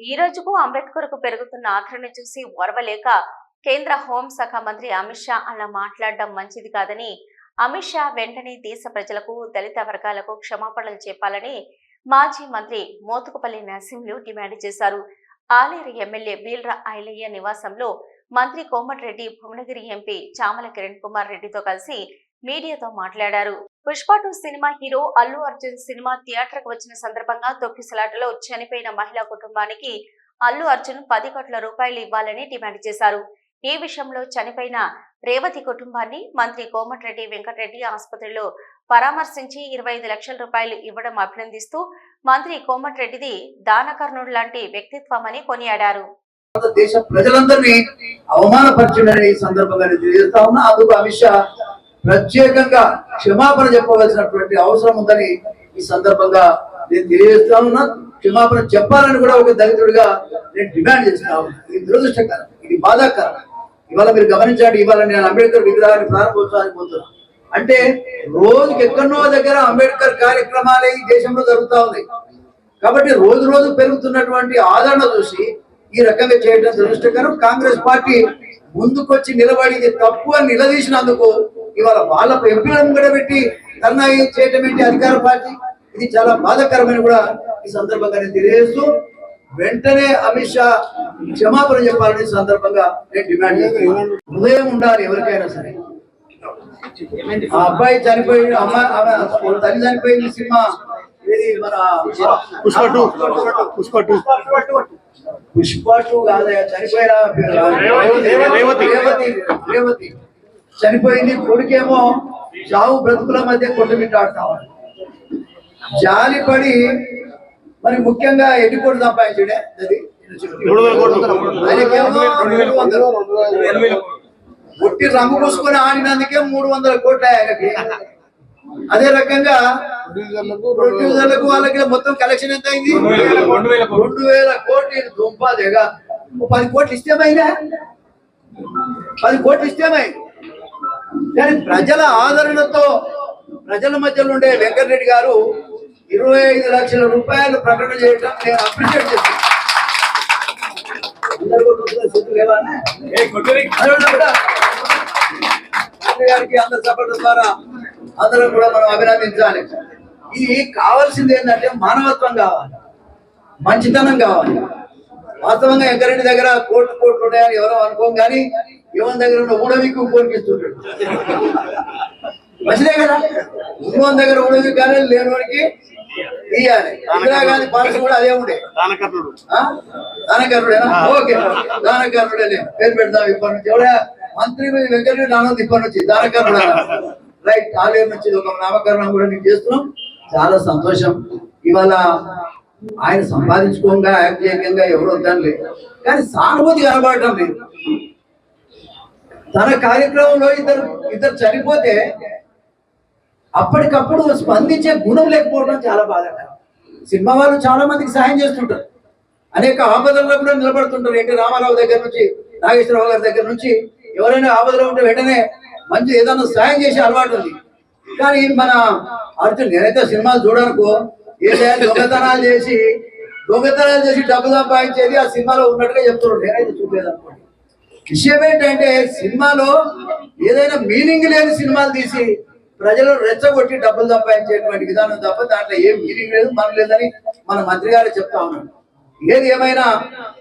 ఈ రోజుకు అంబేద్కర్ కు పెరుగుతున్న ఆదరణ చూసి ఓర్వలేక కేంద్ర హోంశాఖ మంత్రి అమిత్ షా అలా మాట్లాడడం మంచిది కాదని, అమిత్ షా వెంటనే దేశ ప్రజలకు దళిత వర్గాలకు క్షమాపణలు చెప్పాలని మాజీ మంత్రి మోతుకుపల్లి నరసింహులు డిమాండ్ చేశారు. ఆలేరు ఎమ్మెల్యే వీల్రా ఐలయ్య నివాసంలో మంత్రి కోమటిరెడ్డి, భువనగిరి ఎంపీ చామల కిరణ్ కుమార్ రెడ్డితో కలిసి మీడియాతో మాట్లాడారు. Pushpa 2 cinema hero Allu Arjun cinema theatre కు వచ్చిన సందర్భంగా తొక్కిసలాటలో చనిపోయిన మహిళా కుటుంబానికి అల్లు అర్జున్ 10 కోట్ల రూపాయలు ఇవ్వాలని డిమాండ్ చేశారు. ఈ విషయంలో చనిపోయిన రేవతి కుటుంబాన్ని మంత్రి కోమటిరెడ్డి వెంకటరెడ్డి ఆసుపత్రిలో పరామర్శించి 25 లక్షల రూపాయలు ఇవ్వడం అభినందిస్తూ మంత్రి కోమటిరెడ్డిది దానకర్ణుడు లాంటి వ్యక్తిత్వమని కొనియాడారు. దేశ ప్రజలందరినీ అవమానపరిచిన ఈ సందర్భంగా తెలియజేస్తా ఉన్నా. అందుకు అమిత్ షా ప్రత్యేకంగా క్షమాపణ చెప్పవలసినటువంటి అవసరం ఉందని ఈ సందర్భంగా నేను తెలియజేస్తా ఉన్నా. క్షమాపణ చెప్పాలని కూడా ఒక దళితుడిగా నేను డిమాండ్ చేస్తా ఉన్నా. ఇది దురదృష్టకరం, ఇది బాధాకరం. ఇవాళ మీరు గమనించండి, ఇవాళ నేను అంబేద్కర్ విగ్రహాన్ని ప్రారంభోత్సవానికి పోతున్నాను అంటే రోజుకి ఎక్కడో దగ్గర అంబేద్కర్ కార్యక్రమాలే ఈ దేశంలో జరుగుతూ ఉంది. కాబట్టి రోజు రోజు పెరుగుతున్నటువంటి ఆదరణ చూసి ఈ రకంగా చేయడం దురదృష్టకరం. కాంగ్రెస్ పార్టీ ముందుకొచ్చి నిలబడి తప్పు అని నిలదీసినందుకు ఇవాళ వాళ్ళ ఎంపీలను కూడా పెట్టి ధర్నా చేయటం ఏంటి అధికార పార్టీ? ఇది చాలా బాధాకరమని కూడా ఈ సందర్భంగా నేను తెలియజేస్తూ వెంటనే అమిత్ షా క్షమాపణ చెప్పాలని సందర్భంగా నేను డిమాండ్ చేస్తున్నాను. హృదయం ఉండాలి ఎవరికైనా సరే. ఆ అబ్బాయి చనిపోయి తల్లి చనిపోయింది సినిమా ఇది మన పుష్ప 2 కాదయా, చనిపోయిన రేవతి చనిపోయింది. కొడుకేమో చావు బ్రతుకుల మధ్య కొట్టుమిట్టాడుతాడు. జాలిపడి మరి ముఖ్యంగా ఎన్ని కోట్లు సంపాదించాడే అది పుట్టి రంగు పూసుకొని ఆడినందుకే 300 కోట్లు ఆయనకి. అదే రకంగా ప్రొడ్యూసర్లకు వాళ్ళకి మొత్తం కలెక్షన్ ఎంత అయింది? 2000 కోట్లు. దుంపాదేగా 10 కోట్లు ఇస్తేమైనా 10 కోట్లు ఇస్తేమైంది. కానీ ప్రజల ఆదరణతో ప్రజల మధ్యలో ఉండే వెంకటరెడ్డి గారు 25 లక్షల రూపాయలు ప్రకటన చేయడం నేను అప్రిషియేట్ చేస్తాను. గారికి అందరి సపోర్ట్ ద్వారా అందరం కూడా మనం అభినందించాలి. ఇది కావాల్సింది ఏంటంటే మానవత్వం కావాలి, మంచితనం కావాలి. వాస్తవంగా వెంకరెడ్డి దగ్గర కోట్లు ఉన్నాయని ఎవరో అనుకోం, కానీ యువన్ దగ్గర ఉన్న ఊడవికి కోరికిస్తుంటాడు. మంచిదే కదా, యువన్ దగ్గర ఊడవి కానీ లేనివాడికి ఇయ్యాలి. ఇందిరాగాంధీ పాలసీ కూడా అదే ఉండే, దానకర్ణుడేనా? ఓకే, దానకర్ణుడనే పేరు పెడతాం ఇప్పటి నుంచి. ఎవడా మంత్రి వెంకరెడ్డి నాన్నది ఇప్పటి నుంచి దానకర్ణుడు రైట్. ఆలయం నుంచి ఒక నామకరణం కూడా నేను చేస్తున్నాం. చాలా సంతోషం. ఇవాళ ఆయన సంపాదించుకోగా యాక్టింగా ఎవరు వద్దాం లేదు, కానీ సానుభూతి కనబడటం లేదు. తన కార్యక్రమంలో ఇద్దరు చనిపోతే అప్పటికప్పుడు స్పందించే గుణం లేకపోవడం చాలా బాధాకరం. సినిమా వాళ్ళు చాలా మందికి సహాయం చేస్తుంటారు, అనేక ఆపదల్లో కూడా నిలబడుతుంటారు. ఎన్టీ రామారావు దగ్గర నుంచి, నాగేశ్వరరావు గారి దగ్గర నుంచి ఎవరైనా ఆపదలో ఉంటే వెంటనే మంచి ఏదైనా సహాయం చేసే అలవాటు ఉంది. కానీ మన అర్జున్, నేనైతే సినిమాలు చూడనుకో, ఏదైనా దొంగతనాలు చేసి డబ్బు సంపాదించేది ఆ సినిమాలో ఉన్నట్టుగా చెప్తున్నాడు. నేనైతే చూడలేదు అనుకోండి. విషయం ఏంటంటే సినిమాలో ఏదైనా మీనింగ్ లేని సినిమాలు తీసి ప్రజలు రెచ్చగొట్టి డబ్బులు సంపాదించేటువంటి విధానం తప్ప దాంట్లో ఏం మీనింగ్ లేదు, మనం లేదని మన మంత్రి గారు చెప్తా ఉన్నాడు. ఏది ఏమైనా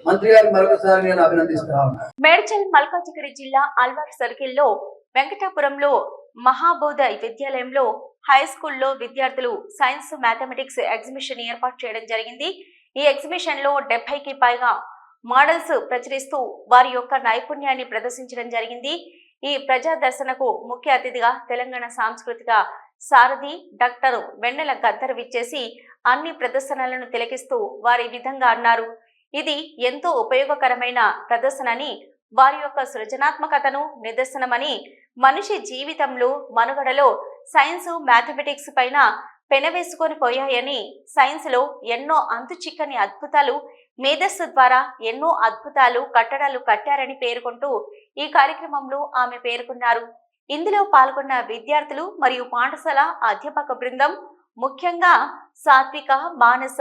మంత్రి గారికి మరొకసారి నేను అభినందిస్తా ఉన్నాను. మేడ్చల్ మల్కాజిగిరి జిల్లా అల్వార్ సర్కిల్లో వెంకటాపురంలో మహాబోధ విద్యాలయంలో హై స్కూల్లో విద్యార్థులు సైన్స్ మ్యాథమెటిక్స్ ఎగ్జిబిషన్ ఏర్పాటు చేయడం జరిగింది. ఈ ఎగ్జిబిషన్ లో 70కి పైగా మోడల్స్ ప్రచురిస్తూ వారి యొక్క నైపుణ్యాన్ని ప్రదర్శించడం జరిగింది. ఈ ప్రజా దర్శనకు ముఖ్య అతిథిగా తెలంగాణ సాంస్కృతిక సారథి డాక్టర్ వెన్నెల గద్దర్ విచ్చేసి అన్ని ప్రదర్శనలను తిలకిస్తూ వారి విధంగా అన్నారు. ఇది ఎంతో ఉపయోగకరమైన ప్రదర్శనని వారి యొక్క సృజనాత్మకతను నిదర్శనమని, మనిషి జీవితంలో మనుగడలో సైన్స్ మ్యాథమెటిక్స్ పైన పెనవేసుకొని పోయాయని, సైన్స్ లో ఎన్నో అంతుచిక్కని అద్భుతాలు, మేధస్సు ద్వారా ఎన్నో అద్భుతాలు కట్టడాలు కట్టారని పేర్కొంటూ ఈ కార్యక్రమంలో ఆమె పేర్కొన్నారు. ఇందులో పాల్గొన్న విద్యార్థులు మరియు పాఠశాల అధ్యాపక బృందం, ముఖ్యంగా సాత్విక, మానస,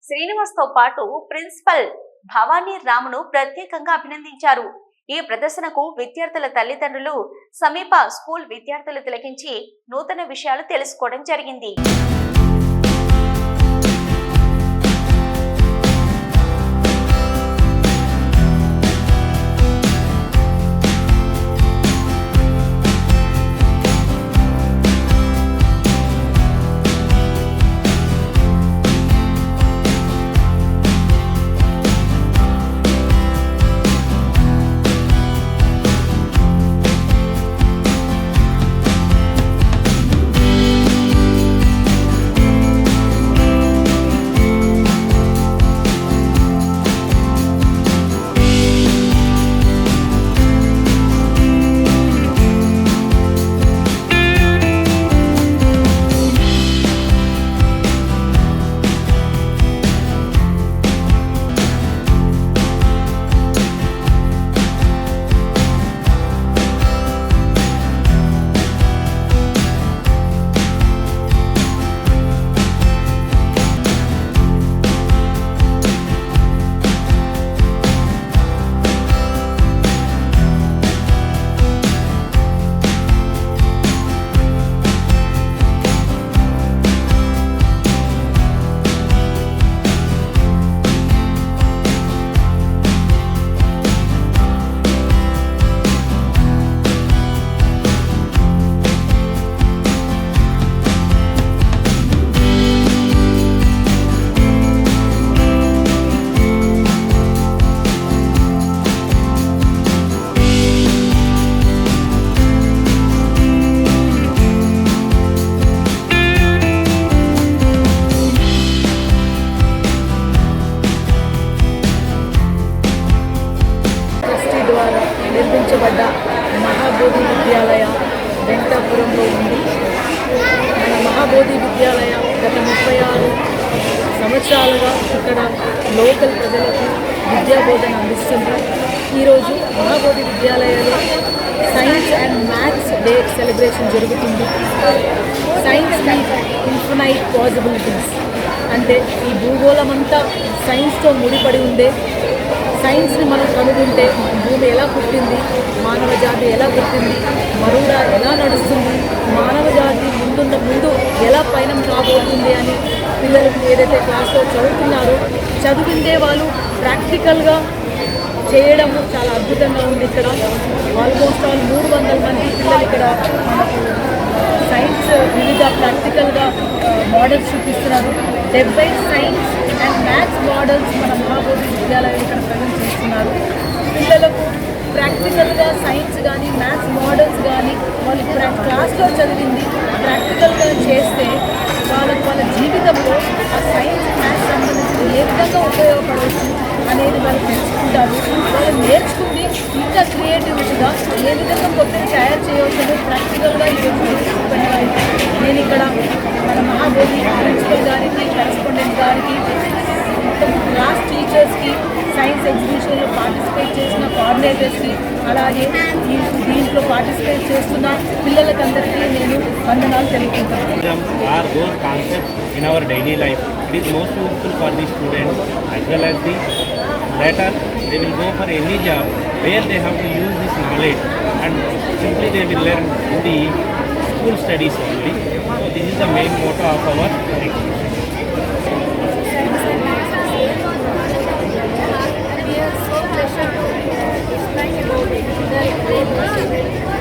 శ్రీనివాస్ తో పాటు ప్రిన్సిపల్ భవానీ రామును ప్రత్యేకంగా అభినందించారు. ఈ ప్రదర్శనకు విద్యార్థుల తల్లిదండ్రులు, సమీప స్కూల్ విద్యార్థులు తిలకించి నూతన విషయాలు తెలుసుకోవడం జరిగింది. నిర్మించబడ్డ మహాబోధి విద్యాలయ వెంకటాపురంలో ఉంది. మన మహాబోధి విద్యాలయ గత 36 సంవత్సరాలుగా ఇక్కడ లోకల్ ప్రజలకు విద్యాబోధన అందిస్తుంది. ఈరోజు మహాబోధి విద్యాలయంలో science and maths day celebration జరుగుతుంది. సైన్స్ అండ్ ఇన్ఫినైట్ పాసిబిలిటీస్ అంటే ఈ భూగోళం అంతా సైన్స్తో ముడిపడి ఉండే, సైన్స్ని మనం కనుగొంటే భూమి ఎలా పుట్టింది, మానవ జాతి ఎలా పుట్టింది, మరుడ ఎలా నడుస్తుంది, మానవ జాతి ముందు ఎలా పయనం కాబోతుంది అని పిల్లలకు ఏదైతే క్లాస్లో చదువుతున్నారో చదివిందే వాళ్ళు ప్రాక్టికల్గా చేయడము చాలా అద్భుతంగా ఉంది. ఇక్కడ ఆల్మోస్ట్ 300 మంది పిల్లలు ఇక్కడ మనకు సైన్స్ వివిధ ప్రాక్టికల్గా మోడల్స్ చూపిస్తున్నారు. 70 సైన్స్ అండ్ మ్యాథ్స్ మోడల్స్ మన మహాబోధి విద్యాలయం ఇక్కడ ప్రజెంట్ చేస్తున్నారు. పిల్లలకు ప్రాక్టికల్గా సైన్స్ కానీ మ్యాథ్స్ మోడల్స్ కానీ వాళ్ళు క్లాస్లో చదివింది ప్రాక్టికల్గా చేస్తే వాళ్ళ జీవితంలో ఆ సైన్స్ మ్యాథ్స్ సంబంధించి ఏ విధంగా ఉపయోగపడవచ్చు అనేది వాళ్ళు తెలుసుకుంటారు. వాళ్ళు నేర్చుకుని ఇంకా క్రియేటివిటీగా ఏ విధంగా కొత్తది తయారు చేయవచ్చని ప్రాక్టికల్గా ఈరోజు పెట్టాలి. నేను ఇక్కడ మన మహాబోధి ప్రిన్సిపల్ గారికి, కరెస్పాండెంట్ గారికి, మొత్తం క్లాస్ టీచర్స్కి, సైన్స్ ఎగ్జిబిషన్లో పార్టిసిపేట్ చేసిన కోఆర్డినేటర్స్కి, అలాగే దీంట్లో పార్టిసిపేట్ చేస్తున్న పిల్లలకందరికీ నేను వందనాలు తెలుపుకుంటాను. In our daily life, it is most useful for the students as well as the later they will go for any job where they have to use this knowledge and simply they will learn in the school studies only. So this is the main motto of our exhibition.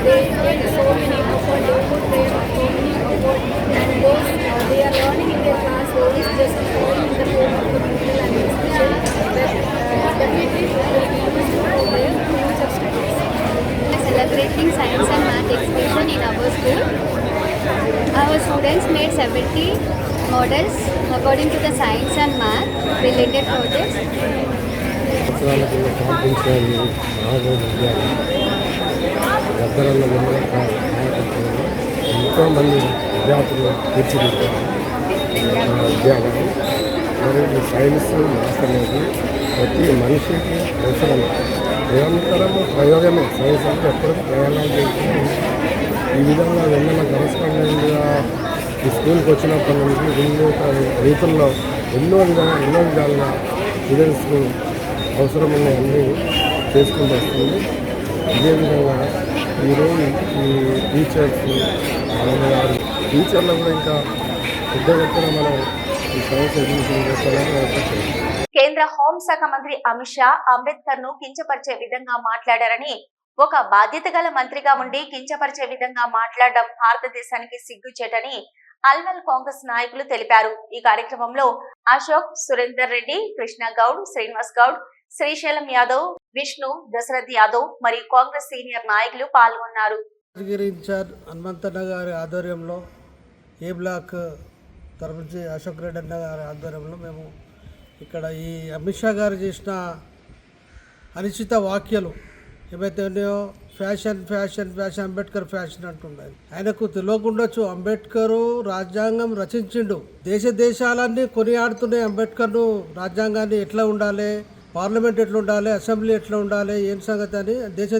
They take so many effort, they put their so many effort, and those they are learning in their classrooms, just following the code of the people and exhibition that definitely will be useful for their future studies. Celebrating science and math exhibition in our school, our students made 70 models according to the science and math related projects. So సంవత్సరాల కింద స్థాపించిన మహాబోధి విద్యాలయం దగ్గరలో ఉన్న నాయకత్వంలో ఎంతోమంది విద్యార్థులు తీర్చిదిద్దారు విద్యాలయం. మరియు ఈ సైన్స్ మ్యాథ్స్ అనేది ప్రతి మనిషికి అవసరం. నిరంతరము ప్రయోగమే. సైన్స్ అంటే ఎప్పటికీ ప్రయోగాలు చేసి ఈ విధంగా వెన్నెల కరెస్పాండెంట్గా ఈ స్కూల్కి వచ్చినప్పటి నుంచి రీతుల్లో ఎన్నో విధాలుగా స్టూడెంట్స్కు అవసరమైన అన్నీ చేసుకుంటూ వస్తుంది. ఇదే విధంగా ఈరోజు ఈ టీచర్స్ టీచర్లు కూడా ఇంకా పెద్ద ఎత్తున మనం ఈ సైన్స్ ఎడ్యుకేషన్ చేస్తామని. కేంద్ర హోంశాఖ మంత్రి అమిత్ షా అంబేద్కర్ ను కించపరిచే విధంగా మాట్లాడారని, ఒక బాధ్యత గల మంత్రిగా ఉండి కించపరిచే విధంగా మాట్లాడడం భారతదేశానికి సిగ్గుచేటని అల్వాల్ కాంగ్రెస్ నాయకులు తెలిపారు. ఈ కార్యక్రమంలో అశోక్, సురేందర్ రెడ్డి, కృష్ణ గౌడ్, శ్రీనివాస్ గౌడ్, శ్రీశైలం యాదవ్, విష్ణు, దశరథ్ యాదవ్ మరియు కాంగ్రెస్ సీనియర్ నాయకులు పాల్గొన్నారు. ఇన్ఛార్జ్ హనుమంతన్న గారి ఆధ్వర్యంలో ఏ బ్లాక్ తరఫు నుంచి అశోక్ రెడ్డి అన్న గారి ఆధ్వర్యంలో మేము ఇక్కడ ఈ అమిత్ షా గారు చేసిన అనిశ్చిత వ్యాఖ్యలు ఏవైతే ఉన్నాయో, fashion fashion fashion Ambedkar fashion అంటున్నారు. ఆయనకు తెలియకుండొచ్చు, అంబేద్కర్ రాజ్యాంగం రచించిండు. దేశాలన్నీ కొనియాడుతున్నాయి అంబేద్కర్ను, రాజ్యాంగాన్ని ఎట్లా ఉండాలి, పార్లమెంట్ ఎట్లా ఉండాలి, అసెంబ్లీ ఎట్లా ఉండాలి, ఏం సంగతి అని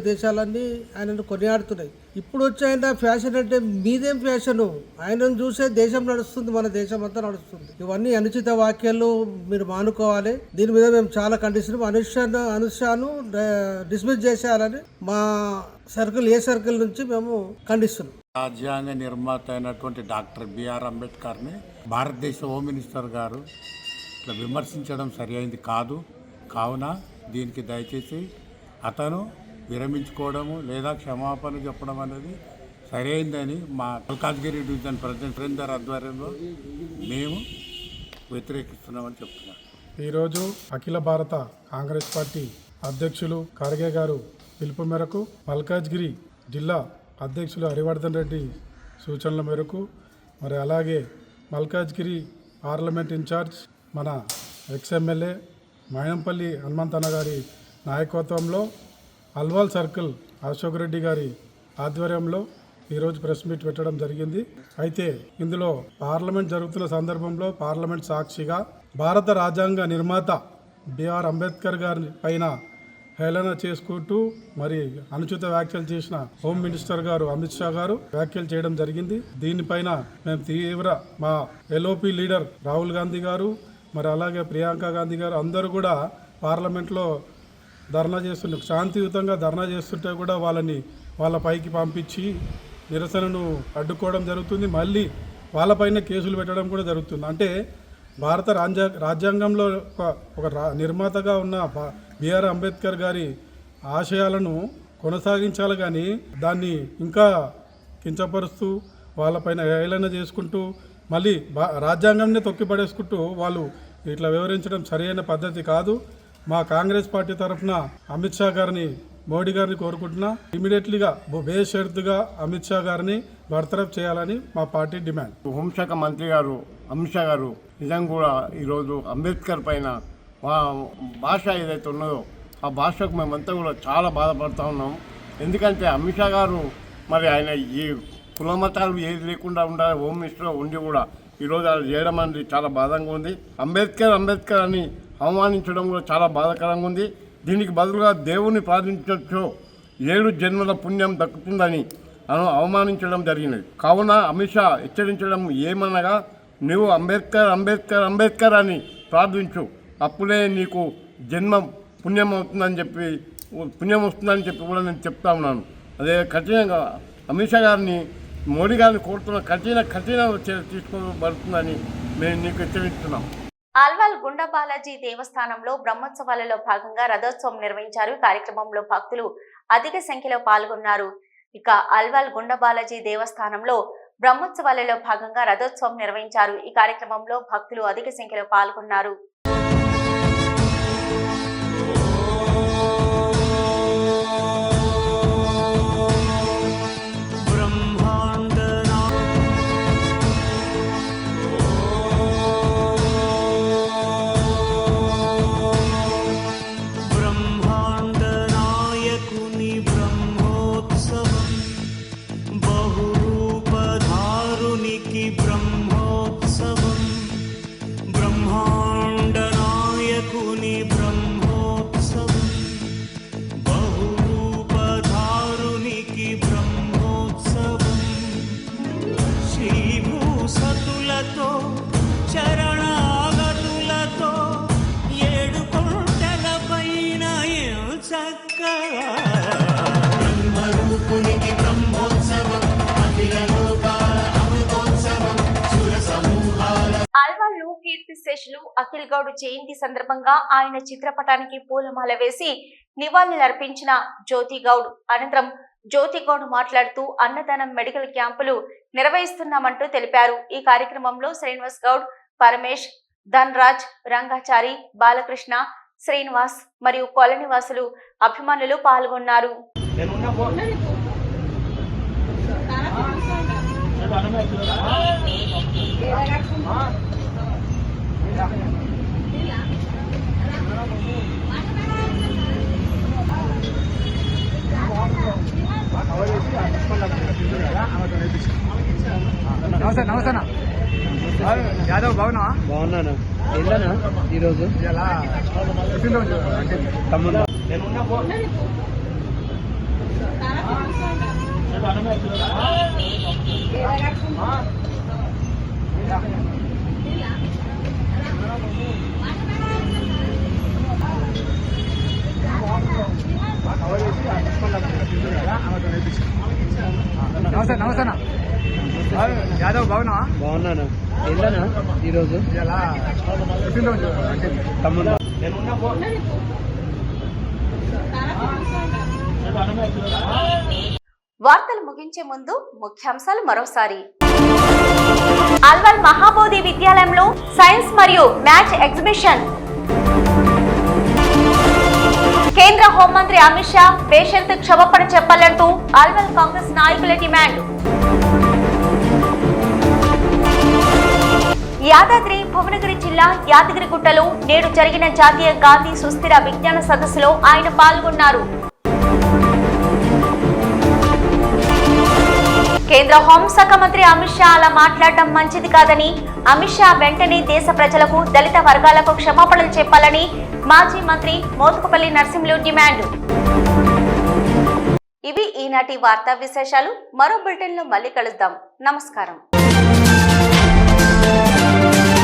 దేశాలన్నీ ఆయనను కొనియాడుతున్నాయి. ఇప్పుడు వచ్చి ఆయన ఫ్యాషన్ అంటే మీదేం ఫ్యాషను? ఆయనను చూసే దేశం నడుస్తుంది, మన దేశం అంతా నడుస్తుంది. ఇవన్నీ అనుచిత వాక్యాలు మీరు మానుకోవాలి. దీని మీద మేము చాలా ఖండిస్తున్నాం. అమిత్ షాను డిస్మిస్ చేసేయాలని మా ఏ సర్కిల్ నుంచి మేము ఖండిస్తున్నాం. రాజ్యాంగ నిర్మాత అయినటువంటి డాక్టర్ బిఆర్ అంబేద్కర్ని భారతదేశ హోమ్ మినిస్టర్ గారు ఇట్లా విమర్శించడం సరి అయింది కాదు. కావున దీనికి దయచేసి అతను విరమించుకోవడము లేదా క్షమాపణ చెప్పడం అనేది సరైందని మా మల్కాజ్గిరి డివిజన్ ప్రెసిడెంట్ సురేందర్ ఆధ్వర్యంలో మేము వ్యతిరేకిస్తున్నామని చెప్తున్నాం. ఈరోజు అఖిల భారత కాంగ్రెస్ పార్టీ అధ్యక్షులు ఖర్గే గారు పిలుపు మేరకు మల్కాజ్గిరి జిల్లా అధ్యక్షులు హరివర్ధన్ రెడ్డి సూచనల మేరకు మరి అలాగే మల్కాజ్గిరి పార్లమెంట్ ఇన్ఛార్జ్ మన ఎక్స్ఎమ్మెల్యే మైనంపల్లి హనుమంతన్న గారి నాయకత్వంలో అల్వాల్ సర్కిల్ అశోక్ రెడ్డి గారి ఆధ్వర్యంలో ఈరోజు ప్రెస్ మీట్ పెట్టడం జరిగింది. అయితే ఇందులో పార్లమెంట్ జరుగుతున్న సందర్భంలో పార్లమెంట్ సాక్షిగా భారత రాజ్యాంగ నిర్మాత బిఆర్ అంబేద్కర్ గారి పైన హేళన చేసుకుంటూ మరి అనుచిత వ్యాఖ్యలు చేసిన హోమ్ మినిస్టర్ గారు అమిత్ షా గారు వ్యాఖ్యలు చేయడం జరిగింది. దీనిపైన మేము తీవ్ర మా ఎల్ఓపి లీడర్ రాహుల్ గాంధీ గారు మరి అలాగే ప్రియాంక గాంధీ గారు అందరూ కూడా పార్లమెంట్లో ధర్నా చేస్తుంటే శాంతియుతంగా ధర్నా చేస్తుంటే కూడా వాళ్ళ పైకి పంపించి నిరసనను అడ్డుకోవడం జరుగుతుంది. మళ్ళీ వాళ్ళపైన కేసులు పెట్టడం కూడా జరుగుతుంది. అంటే భారత రాజ్యాంగంలో ఒక నిర్మాతగా ఉన్న బిఆర్ అంబేద్కర్ గారి ఆశయాలను కొనసాగించాలి, కానీ దాన్ని ఇంకా కించపరుస్తూ వాళ్ళపైన హేళన చేసుకుంటూ మళ్ళీ రాజ్యాంగాన్ని తొక్కిపడేసుకుంటూ వాళ్ళు ఇట్లా వివరించడం సరైన పద్ధతి కాదు. మా కాంగ్రెస్ పార్టీ తరఫున అమిత్ షా గారిని, మోడీ గారిని కోరుకుంటున్నా, ఇమీడియట్లీగా బేషరతుగా అమిత్ షా గారిని బర్తరఫ్ చేయాలని మా పార్టీ డిమాండ్. హోంశాఖ మంత్రి గారు అమిత్ షా గారు నిజంగా కూడా ఈరోజు అంబేద్కర్ పైన భాష ఏదైతే ఉన్నదో ఆ భాషకు మేమంతా కూడా చాలా బాధపడుతూ ఉన్నాం. ఎందుకంటే అమిత్ షా గారు మరి ఆయన ఈ కుల మతాలు ఏది లేకుండా ఉండాలి హోమ్ మినిస్టర్ ఉండి కూడా ఈరోజు అలా చేయడం అనేది చాలా బాధగా ఉంది. అంబేద్కర్ అని అవమానించడం కూడా చాలా బాధాకరంగా ఉంది. దీనికి బదులుగా దేవుని ప్రార్థించవచ్చు, 7 జన్మల పుణ్యం దక్కుతుందని అవమానించడం జరిగినది. కావున అమిత్ షా హెచ్చరించడం ఏమనగా, నువ్వు అంబేద్కర్ అని ప్రార్థించు, అప్పుడే నీకు జన్మ పుణ్యం వస్తుందని చెప్పి కూడా నేను చెప్తా ఉన్నాను. అదే కఠినంగా అమిత్ షా గారిని, మోడీ గారిని కోరుతున్న కఠిన తీసుకోబడుతుందని మేము నీకు హెచ్చరిస్తున్నాం. అల్వాల్ గుండా బాలాజీ దేవస్థానంలో బ్రహ్మోత్సవాలలో భాగంగా రథోత్సవం నిర్వహించారు. కార్యక్రమంలో భక్తులు అధిక సంఖ్యలో పాల్గొన్నారు. ఇక అల్వాల్ గుండా బాలాజీ దేవస్థానంలో బ్రహ్మోత్సవాలలో భాగంగా రథోత్సవం నిర్వహించారు. ఈ కార్యక్రమంలో భక్తులు అధిక సంఖ్యలో పాల్గొన్నారు. అల్వాల్లో కీర్తిశేషులు అఖిల్ గౌడ్ జయంతి సందర్భంగా ఆయన చిత్రపటానికి పూలమాల వేసి నివాళులర్పించిన జ్యోతి గౌడ్ అనంతరం జ్యోతి గౌడ్ మాట్లాడుతూ అన్నదానం మెడికల్ క్యాంపులు నిర్వహిస్తున్నామంటూ తెలిపారు. ఈ కార్యక్రమంలో శ్రీనివాస్ గౌడ్, పరమేష్, ధన్రాజ్, రంగాచారి, బాలకృష్ణ, శ్రీనివాస్ మరియు కాలనీవాసులు అభిమానులు పాల్గొన్నారు. నమస్తే యాదవ్ బాగున్నావా? బాగున్నాను. వెళ్ళానా ఈరోజు తమ్ముడు నమస్తే యాదవ్ బాగున్నావా? బాగున్నాను. వెళ్ళానా ఈరోజు తమ్ముడు వార్తలు ముగించే ముందు ముఖ్యాంశాలు మరోసారి. అల్వాల్ మహాబోధి విద్యాలయంలో సైన్స్ మరియు మ్యాథ్స్ ఎగ్జిబిషన్. కేంద్ర హోంమంత్రి అమిత్ షా బేషరతు క్షమాపణ చెప్పాలంటూ అల్వాల్ కాంగ్రెస్ నాయకుల డిమాండ్. యాదాద్రి భువనగిరి జిల్లా యాదగిరిగుట్టలో నేడు జరిగిన జాతీయ గాంధీ సుస్థిర విజ్ఞాన సదస్సులో ఆయన పాల్గొన్నారు. కేంద్ర హోంశాఖ మంత్రి అమిత్ షా అలా మాట్లాడడం మంచిది కాదని, అమిత్ షా వెంటనే దేశ ప్రజలకు, దళిత వర్గాలకు క్షమాపణలు చెప్పాలని మాజీ మంత్రి మోత్కుపల్లి నరసింహులు డిమాండ్. ఇవి ఈనాటి వార్తా విశేషాలు. మరో బులెటిన్ లో మళ్ళీ కలుద్దాం. నమస్కారం.